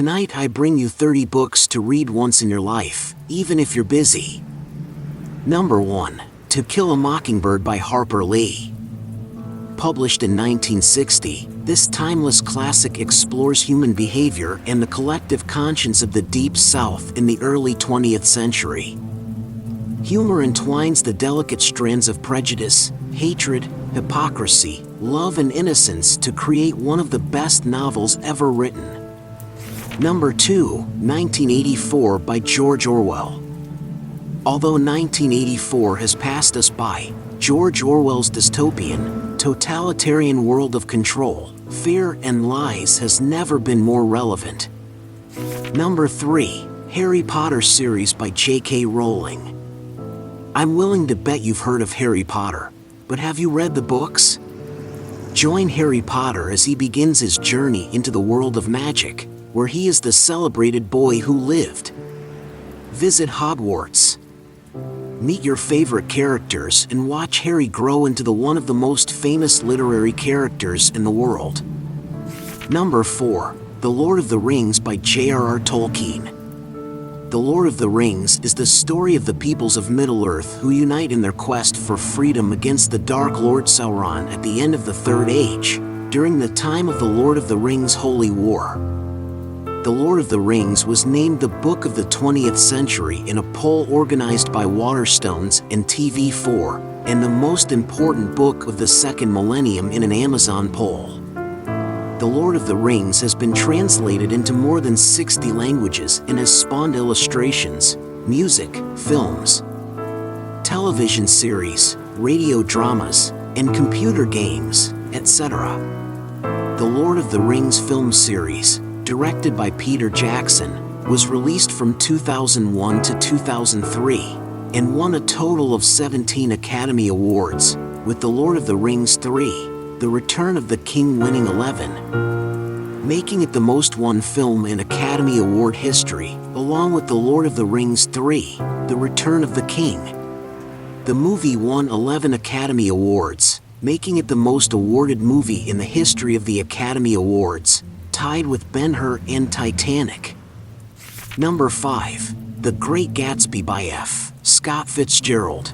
Tonight I bring you 30 books to read once in your life, even if you're busy. Number 1. To Kill a Mockingbird by Harper Lee. Published in 1960, this timeless classic explores human behavior and the collective conscience of the Deep South in the early 20th century. Humor entwines the delicate strands of prejudice, hatred, hypocrisy, love, and innocence to create one of the best novels ever written. Number 2. 1984 by George Orwell. Although 1984 has passed us by, George Orwell's dystopian, totalitarian world of control, fear, and lies has never been more relevant. Number 3. Harry Potter series by J.K. Rowling. I'm willing to bet you've heard of Harry Potter, but have you read the books? Join Harry Potter as he begins his journey into the world of magic, where he is the celebrated boy who lived. Visit Hogwarts. Meet your favorite characters and watch Harry grow into one of the most famous literary characters in the world. Number 4. The Lord of the Rings by J.R.R. Tolkien. The Lord of the Rings is the story of the peoples of Middle-earth who unite in their quest for freedom against the Dark Lord Sauron at the end of the Third Age, during the time of the Lord of the Rings Holy War. The Lord of the Rings was named the Book of the 20th Century in a poll organized by Waterstones and TV4, and the most important book of the second millennium in an Amazon poll. The Lord of the Rings has been translated into more than 60 languages and has spawned illustrations, music, films, television series, radio dramas, and computer games, etc. The Lord of the Rings film series, directed by Peter Jackson, was released from 2001 to 2003 and won a total of 17 Academy Awards, with The Lord of the Rings 3, The Return of the King winning 11, making it the most won film in Academy Award history, along with The Lord of the Rings 3, The Return of the King. The movie won 11 Academy Awards, making it the most awarded movie in the history of the Academy Awards, tied with Ben-Hur and Titanic. Number 5. The Great Gatsby by F. Scott Fitzgerald.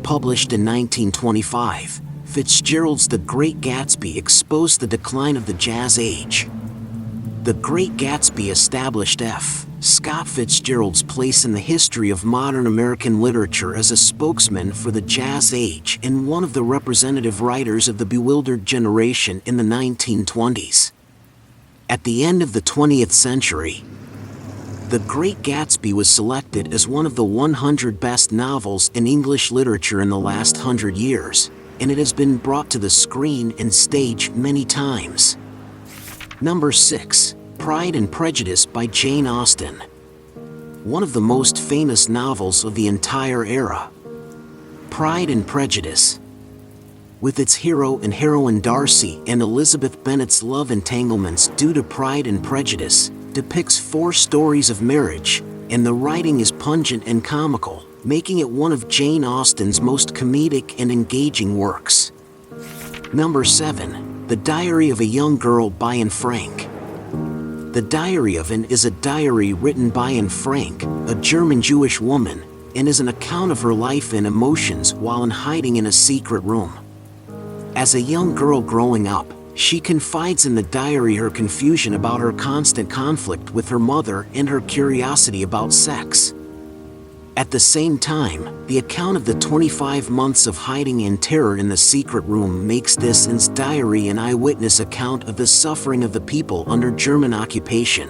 Published in 1925, Fitzgerald's The Great Gatsby exposed the decline of the Jazz Age. The Great Gatsby established F. Scott Fitzgerald's place in the history of modern American literature as a spokesman for the Jazz Age and one of the representative writers of the bewildered generation in the 1920s. At the end of the 20th century, The Great Gatsby was selected as one of the 100 best novels in English literature in the last 100 years, and it has been brought to the screen and stage many times. Number 6. Pride and Prejudice by Jane Austen. One of the most famous novels of the entire era. Pride and Prejudice, with its hero and heroine Darcy and Elizabeth Bennet's love entanglements due to Pride and Prejudice, depicts 4 stories of marriage, and the writing is pungent and comical, making it one of Jane Austen's most comedic and engaging works. Number 7. The Diary of a Young Girl by Anne Frank. The Diary of Anne is a diary written by Anne Frank, a German Jewish woman, and is an account of her life and emotions while in hiding in a secret room. As a young girl growing up, she confides in the diary her confusion about her constant conflict with her mother and her curiosity about sex. At the same time, the account of the 25 months of hiding and terror in the secret room makes this Anne's diary an eyewitness account of the suffering of the people under German occupation.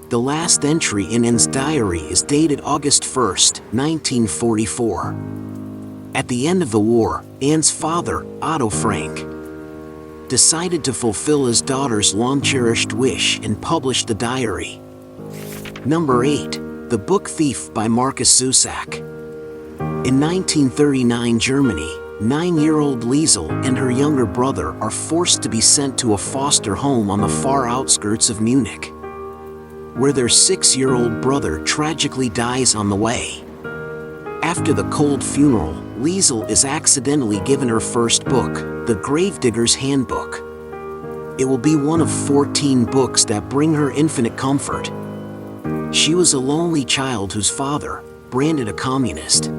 The last entry in Anne's diary is dated August 1, 1944. At the end of the war, Anne's father, Otto Frank, decided to fulfill his daughter's long-cherished wish and published the diary. Number 8. The Book Thief by Markus Zusak. In 1939 Germany, 9-year-old Liesel and her younger brother are forced to be sent to a foster home on the far outskirts of Munich, where their 6-year-old brother tragically dies on the way. After the cold funeral, Liesel is accidentally given her first book, The Gravedigger's Handbook. it will be one of 14 books that bring her infinite comfort. She was a lonely child whose father, branded a communist,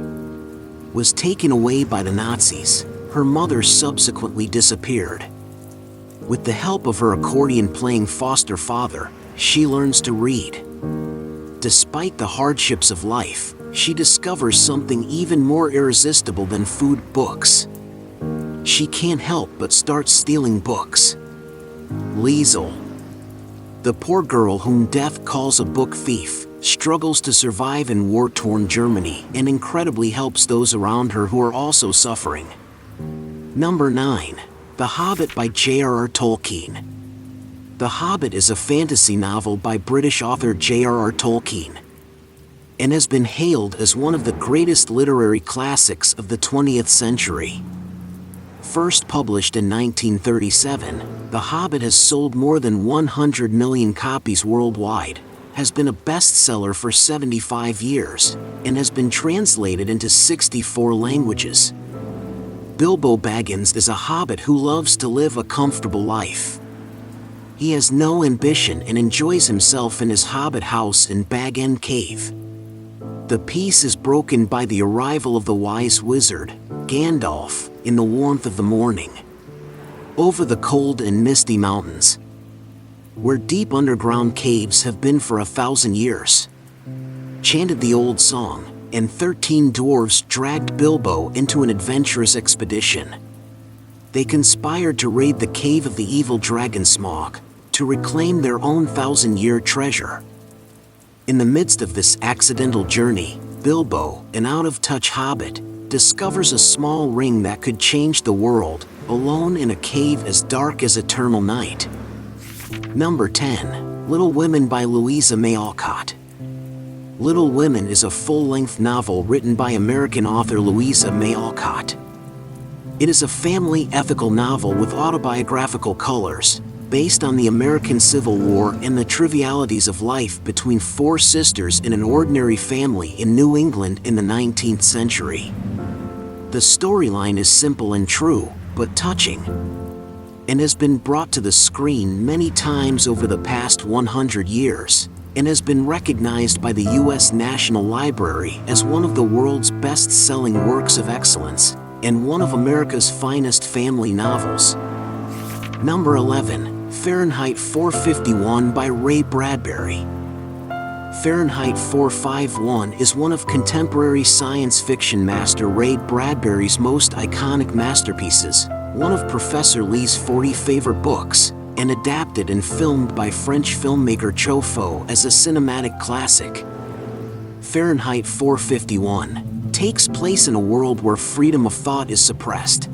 was taken away by the Nazis. Her mother subsequently disappeared. With the help of her accordion-playing foster father, she learns to read. Despite the hardships of life, she discovers something even more irresistible than food: books. She can't help but start stealing books. Liesel, the poor girl whom death calls a book thief, struggles to survive in war-torn Germany and incredibly helps those around her who are also suffering. Number 9. The Hobbit by J.R.R. Tolkien. The Hobbit is a fantasy novel by British author J.R.R. Tolkien and has been hailed as one of the greatest literary classics of the 20th century. First published in 1937, The Hobbit has sold more than 100 million copies worldwide, has been a bestseller for 75 years, and has been translated into 64 languages. Bilbo Baggins is a hobbit who loves to live a comfortable life. He has no ambition and enjoys himself in his hobbit house in Bag End Cave. The peace is broken by the arrival of the wise wizard, Gandalf, in the warmth of the morning. Over the cold and misty mountains, where deep underground caves have been for 1,000 years, chanted the old song, and 13 dwarves dragged Bilbo into an adventurous expedition. They conspired to raid the cave of the evil dragon Smaug, to reclaim their own 1,000-year treasure. In the midst of this accidental journey, Bilbo, an out-of-touch hobbit, discovers a small ring that could change the world, alone in a cave as dark as eternal night. Number 10. Little Women by Louisa May Alcott. Little Women is a full-length novel written by American author Louisa May Alcott. It is a family ethical novel with autobiographical colors, based on the American Civil War and the trivialities of life between 4 sisters in an ordinary family in New England in the 19th century. The storyline is simple and true, but touching, and has been brought to the screen many times over the past 100 years, and has been recognized by the U.S. National Library as one of the world's best-selling works of excellence, and one of America's finest family novels. Number 11. Fahrenheit 451 by Ray Bradbury. Fahrenheit 451 is one of contemporary science fiction master Ray Bradbury's most iconic masterpieces, one of Professor Lee's 40 favorite books, and adapted and filmed by French filmmaker Truffaut as a cinematic classic. Fahrenheit 451 takes place in a world where freedom of thought is suppressed,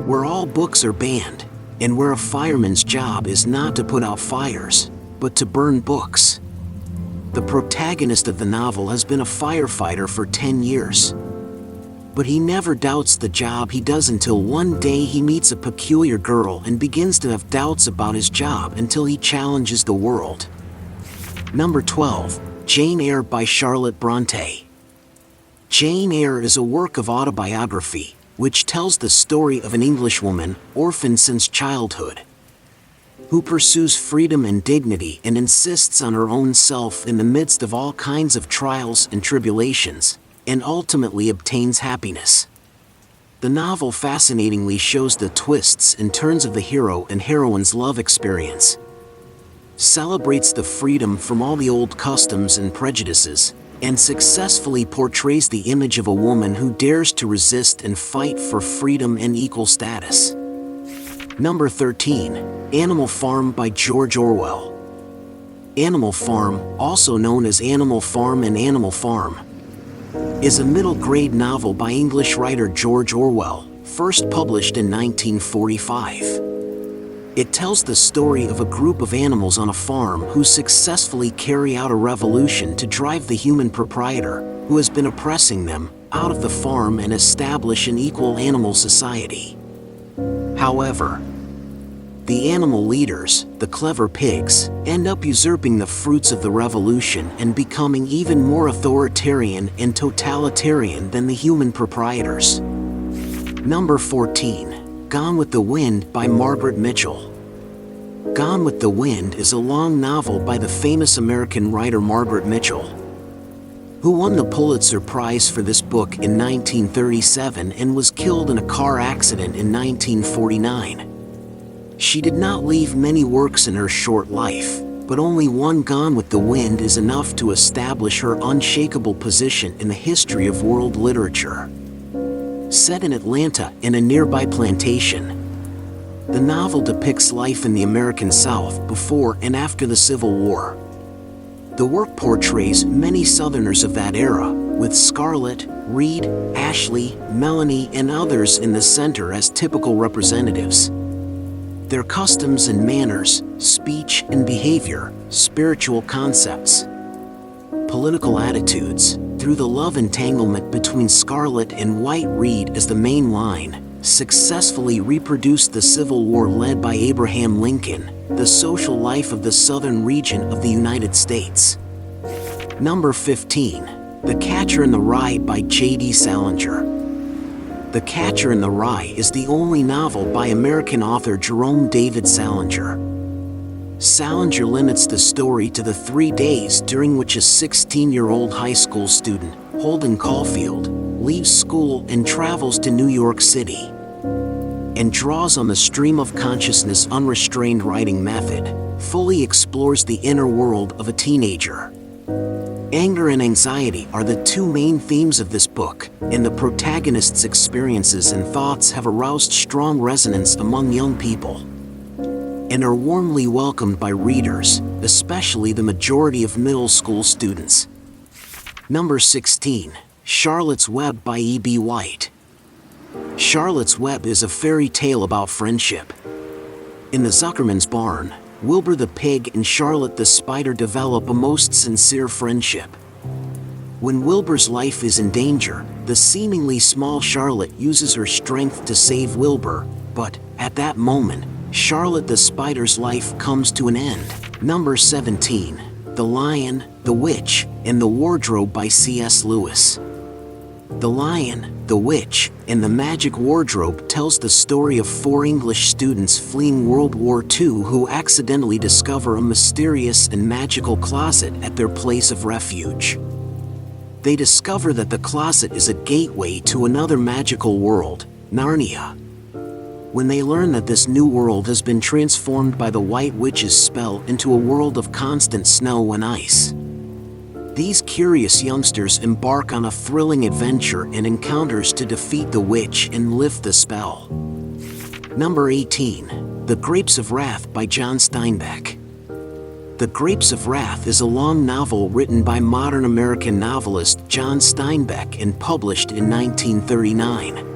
where all books are banned, and where a fireman's job is not to put out fires, but to burn books. The protagonist of the novel has been a firefighter for 10 years. But he never doubts the job he does until one day he meets a peculiar girl and begins to have doubts about his job until he challenges the world. Number 12. Jane Eyre by Charlotte Bronte. Jane Eyre is a work of autobiography, which tells the story of an Englishwoman, orphaned since childhood, who pursues freedom and dignity and insists on her own self in the midst of all kinds of trials and tribulations, and ultimately obtains happiness. The novel fascinatingly shows the twists and turns of the hero and heroine's love experience, celebrates the freedom from all the old customs and prejudices, and successfully portrays the image of a woman who dares to resist and fight for freedom and equal status. Number 13. Animal Farm by George Orwell. Animal Farm, also known as Animal Farm and Animal Farm, is a middle-grade novel by English writer George Orwell, first published in 1945. It tells the story of a group of animals on a farm who successfully carry out a revolution to drive the human proprietor, who has been oppressing them, out of the farm and establish an equal animal society. However, the animal leaders, the clever pigs, end up usurping the fruits of the revolution and becoming even more authoritarian and totalitarian than the human proprietors. Number 14. Gone with the Wind by Margaret Mitchell. Gone with the Wind is a long novel by the famous American writer Margaret Mitchell, who won the Pulitzer Prize for this book in 1937 and was killed in a car accident in 1949. She did not leave many works in her short life, but only one, Gone with the Wind, is enough to establish her unshakable position in the history of world literature. Set in Atlanta in a nearby plantation, the novel depicts life in the American South before and after the Civil War. The work portrays many Southerners of that era, with Scarlett, Reed, Ashley, Melanie, and others in the center as typical representatives. Their customs and manners, speech and behavior, spiritual concepts, political attitudes, through the love entanglement between Scarlett and White Reed as the main line, successfully reproduced the Civil War led by Abraham Lincoln, the social life of the southern region of the United States. Number 15. The Catcher in the Rye by J.D. Salinger. The Catcher in the Rye is the only novel by American author Jerome David Salinger. Salinger limits the story to the 3 days during which a 16-year-old high school student, Holden Caulfield, leaves school and travels to New York City, and draws on the stream of consciousness unrestrained writing method, fully explores the inner world of a teenager. Anger and anxiety are the two main themes of this book, and the protagonist's experiences and thoughts have aroused strong resonance among young people, and are warmly welcomed by readers, especially the majority of middle school students. Number 16. Charlotte's Web by E.B. White. Charlotte's Web is a fairy tale about friendship. In the Zuckerman's barn, Wilbur the pig and Charlotte the spider develop a most sincere friendship. When Wilbur's life is in danger, the seemingly small Charlotte uses her strength to save Wilbur, but at that moment, Charlotte the spider's life comes to an end. Number 17. The Lion, the Witch, and the Wardrobe by C.S. Lewis. The Lion, the Witch, and the Magic Wardrobe tells the story of 4 English students fleeing World War II who accidentally discover a mysterious and magical closet at their place of refuge. They discover that the closet is a gateway to another magical world, Narnia. When they learn that this new world has been transformed by the White Witch's spell into a world of constant snow and ice, these curious youngsters embark on a thrilling adventure and encounters to defeat the witch and lift the spell. Number 18. The Grapes of Wrath by John Steinbeck. The Grapes of Wrath is a long novel written by modern American novelist John Steinbeck and published in 1939.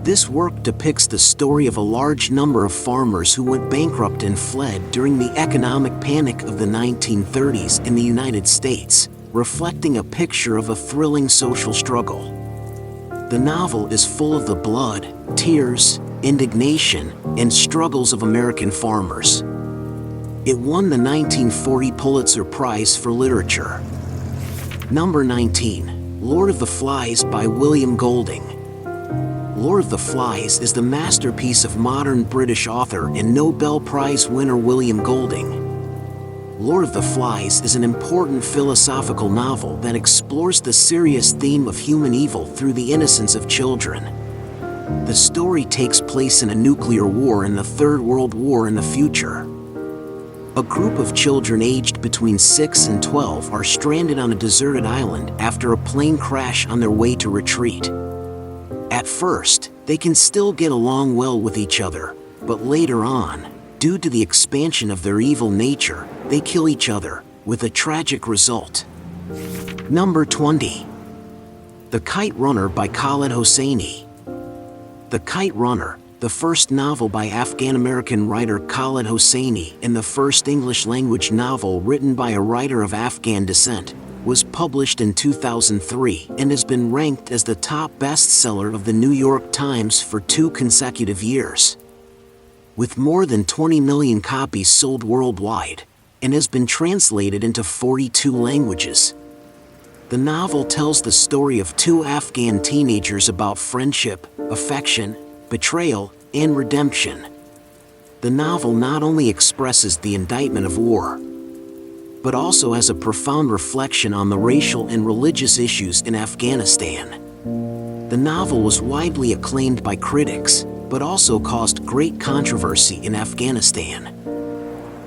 This work depicts the story of a large number of farmers who went bankrupt and fled during the economic panic of the 1930s in the United States, reflecting a picture of a thrilling social struggle. The novel is full of the blood, tears, indignation, and struggles of American farmers. It won the 1940 Pulitzer Prize for Literature. Number 19. Lord of the Flies by William Golding. Lord of the Flies is the masterpiece of modern British author and Nobel Prize winner William Golding. Lord of the Flies is an important philosophical novel that explores the serious theme of human evil through the innocence of children. The story takes place in a nuclear war in the Third World War in the future. A group of children aged between 6 and 12 are stranded on a deserted island after a plane crash on their way to retreat. At first, they can still get along well with each other, but later on, due to the expansion of their evil nature, they kill each other, with a tragic result. Number 20. The Kite Runner by Khaled Hosseini. The Kite Runner, the first novel by Afghan-American writer Khaled Hosseini and the first English-language novel written by a writer of Afghan descent, was published in 2003 and has been ranked as the top bestseller of the New York Times for 2 consecutive years. With more than 20 million copies sold worldwide, and has been translated into 42 languages. The novel tells the story of 2 Afghan teenagers about friendship, affection, betrayal, and redemption. The novel not only expresses the indictment of war, but also has a profound reflection on the racial and religious issues in Afghanistan. The novel was widely acclaimed by critics, but also caused great controversy in Afghanistan.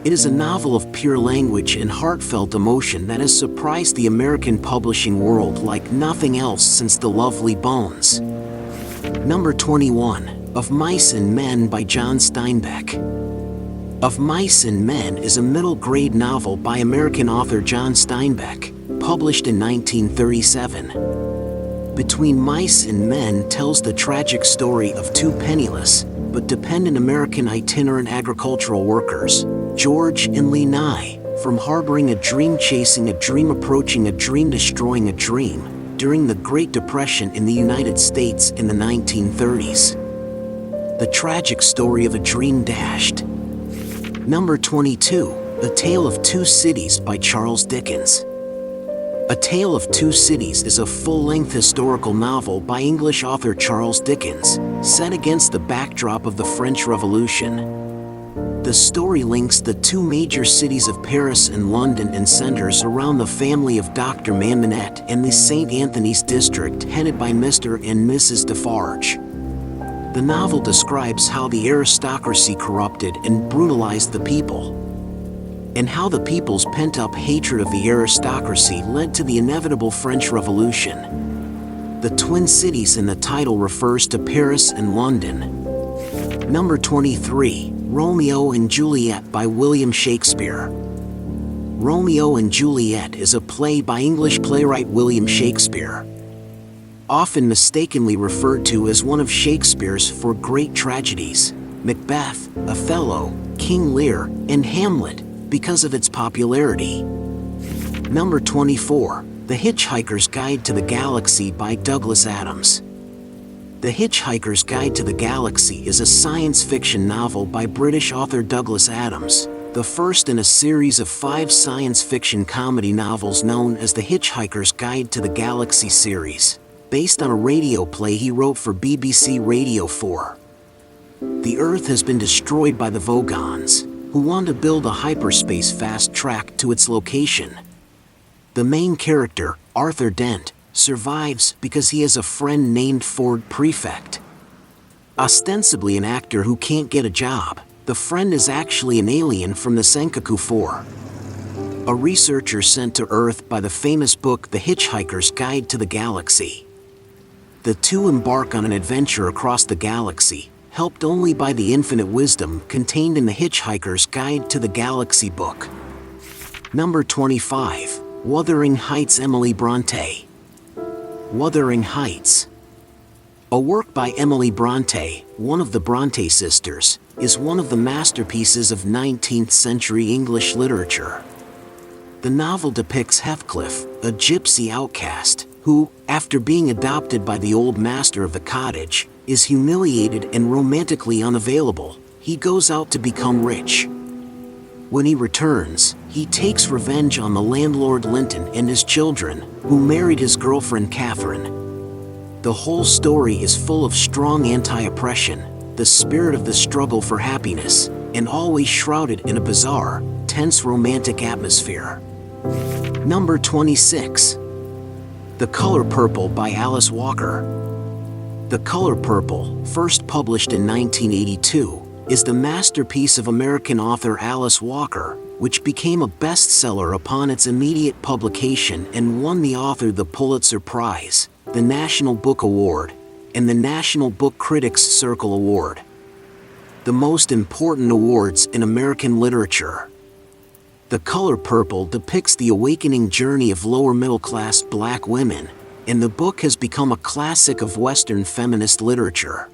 It is a novel of pure language and heartfelt emotion that has surprised the American publishing world like nothing else since The Lovely Bones. Number 21, Of Mice and Men by John Steinbeck. Of Mice and Men is a middle-grade novel by American author John Steinbeck, published in 1937. Between Mice and Men tells the tragic story of two penniless, but dependent American itinerant agricultural workers, George and Lee Nye, from harboring a dream, chasing a dream, approaching a dream, destroying a dream, during the Great Depression in the United States in the 1930s. The tragic story of a dream dashed. Number 22, A Tale of Two Cities by Charles Dickens. A Tale of Two Cities is a full-length historical novel by English author Charles Dickens, set against the backdrop of the French Revolution. The story links the two major cities of Paris and London and centers around the family of Dr. Maminette and the St. Anthony's district headed by Mr. and Mrs. Defarge. The novel describes how the aristocracy corrupted and brutalized the people, and how the people's pent-up hatred of the aristocracy led to the inevitable French Revolution. The twin cities in the title refers to Paris and London. Number 23, Romeo and Juliet by William Shakespeare. Romeo and Juliet is a play by English playwright William Shakespeare, often mistakenly referred to as one of Shakespeare's four great tragedies, Macbeth, Othello, King Lear, and Hamlet, because of its popularity. Number 24, The Hitchhiker's Guide to the Galaxy by Douglas Adams. The Hitchhiker's Guide to the Galaxy is a science fiction novel by British author Douglas Adams, the first in a series of 5 science fiction comedy novels known as The Hitchhiker's Guide to the Galaxy series, based on a radio play he wrote for BBC Radio 4. The Earth has been destroyed by the Vogons, who want to build a hyperspace fast track to its location. The main character, Arthur Dent, survives because he has a friend named Ford Prefect. Ostensibly an actor who can't get a job, the friend is actually an alien from the Senkaku 4. A researcher sent to Earth by the famous book The Hitchhiker's Guide to the Galaxy. The two embark on an adventure across the galaxy, helped only by the infinite wisdom contained in The Hitchhiker's Guide to the Galaxy book. Number 25, Wuthering Heights, Emily Bronte. Wuthering Heights, a work by Emily Bronte, one of the Bronte sisters, is one of the masterpieces of 19th century English literature. The novel depicts Heathcliff, a gypsy outcast, who, after being adopted by the old master of the cottage, is humiliated and romantically unavailable. He goes out to become rich. When he returns, he takes revenge on the landlord Linton and his children, who married his girlfriend Catherine. The whole story is full of strong anti-oppression, the spirit of the struggle for happiness, and always shrouded in a bizarre, tense romantic atmosphere. Number 26, The Color Purple by Alice Walker. The Color Purple, first published in 1982, is the masterpiece of American author Alice Walker, which became a bestseller upon its immediate publication and won the author the Pulitzer Prize, the National Book Award, and the National Book Critics Circle Award, the most important awards in American literature. The Color Purple depicts the awakening journey of lower-middle-class black women, and the book has become a classic of Western feminist literature.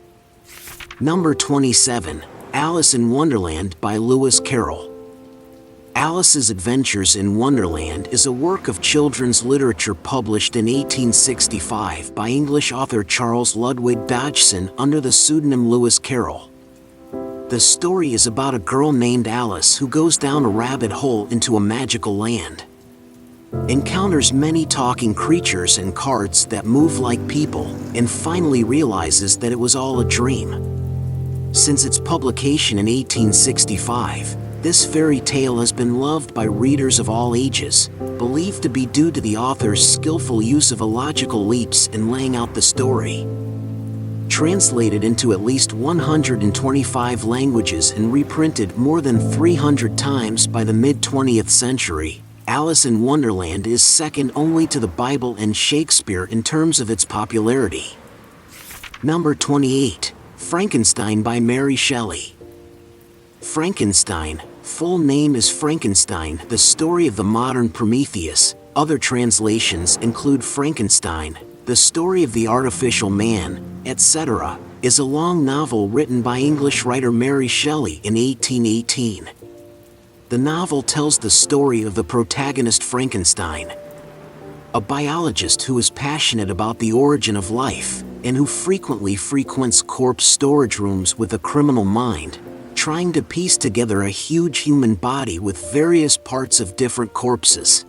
Number 27, Alice in Wonderland by Lewis Carroll. Alice's Adventures in Wonderland is a work of children's literature published in 1865 by English author Charles Ludwig Dodgson under the pseudonym Lewis Carroll. The story is about a girl named Alice who goes down a rabbit hole into a magical land, encounters many talking creatures and cards that move like people, and finally realizes that it was all a dream. Since its publication in 1865, this fairy tale has been loved by readers of all ages, believed to be due to the author's skillful use of illogical leaps in laying out the story. Translated into at least 125 languages and reprinted more than 300 times by the mid-20th century, Alice in Wonderland is second only to the Bible and Shakespeare in terms of its popularity. Number 28. Frankenstein by Mary Shelley. Frankenstein, full name is Frankenstein, the story of the modern Prometheus. Other translations include Frankenstein, the story of the artificial man, etc., is a long novel written by English writer Mary Shelley in 1818. The novel tells the story of the protagonist Frankenstein, a biologist who is passionate about the origin of life and who frequently frequents corpse storage rooms with a criminal mind, trying to piece together a huge human body with various parts of different corpses.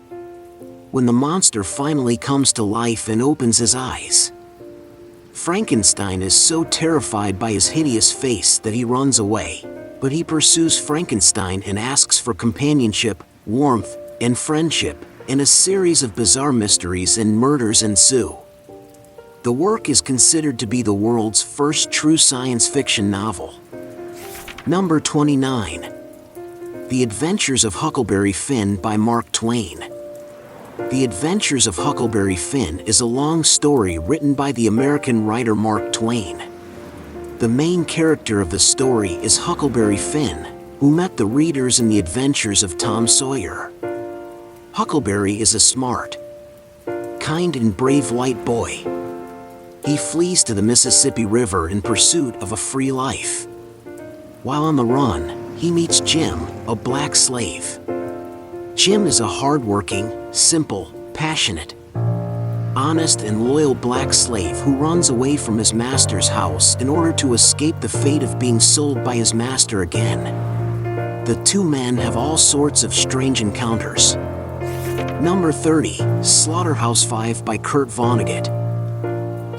When the monster finally comes to life and opens his eyes, Frankenstein is so terrified by his hideous face that he runs away, but he pursues Frankenstein and asks for companionship, warmth, and friendship, and a series of bizarre mysteries and murders ensue. The work is considered to be the world's first true science fiction novel. Number 29. The Adventures of Huckleberry Finn by Mark Twain. The Adventures of Huckleberry Finn is a long story written by the American writer Mark Twain. The main character of the story is Huckleberry Finn, who met the readers in the adventures of Tom Sawyer. Huckleberry is a smart, kind and brave white boy. He flees to the Mississippi River in pursuit of a free life. While on the run, he meets Jim, a black slave. Jim is a hard-working, simple, passionate, honest and loyal black slave who runs away from his master's house in order to escape the fate of being sold by his master again. The two men have all sorts of strange encounters. Number 30. Slaughterhouse-Five by Kurt Vonnegut.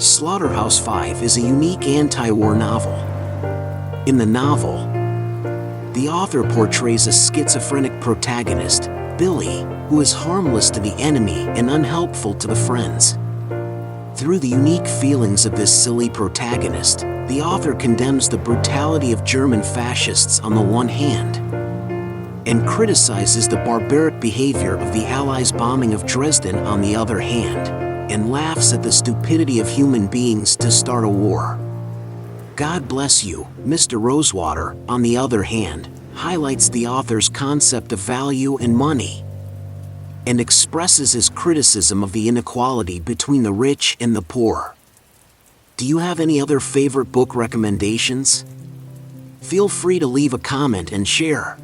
Slaughterhouse-Five is a unique anti-war novel. In the novel, the author portrays a schizophrenic protagonist, Billy, who is harmless to the enemy and unhelpful to the friends. Through the unique feelings of this silly protagonist, the author condemns the brutality of German fascists on the one hand, and criticizes the barbaric behavior of the Allies' bombing of Dresden on the other hand, and laughs at the stupidity of human beings to start a war. God Bless You, Mr. Rosewater, on the other hand, highlights the author's concept of value and money, and expresses his criticism of the inequality between the rich and the poor. Do you have any other favorite book recommendations? Feel free to leave a comment and share.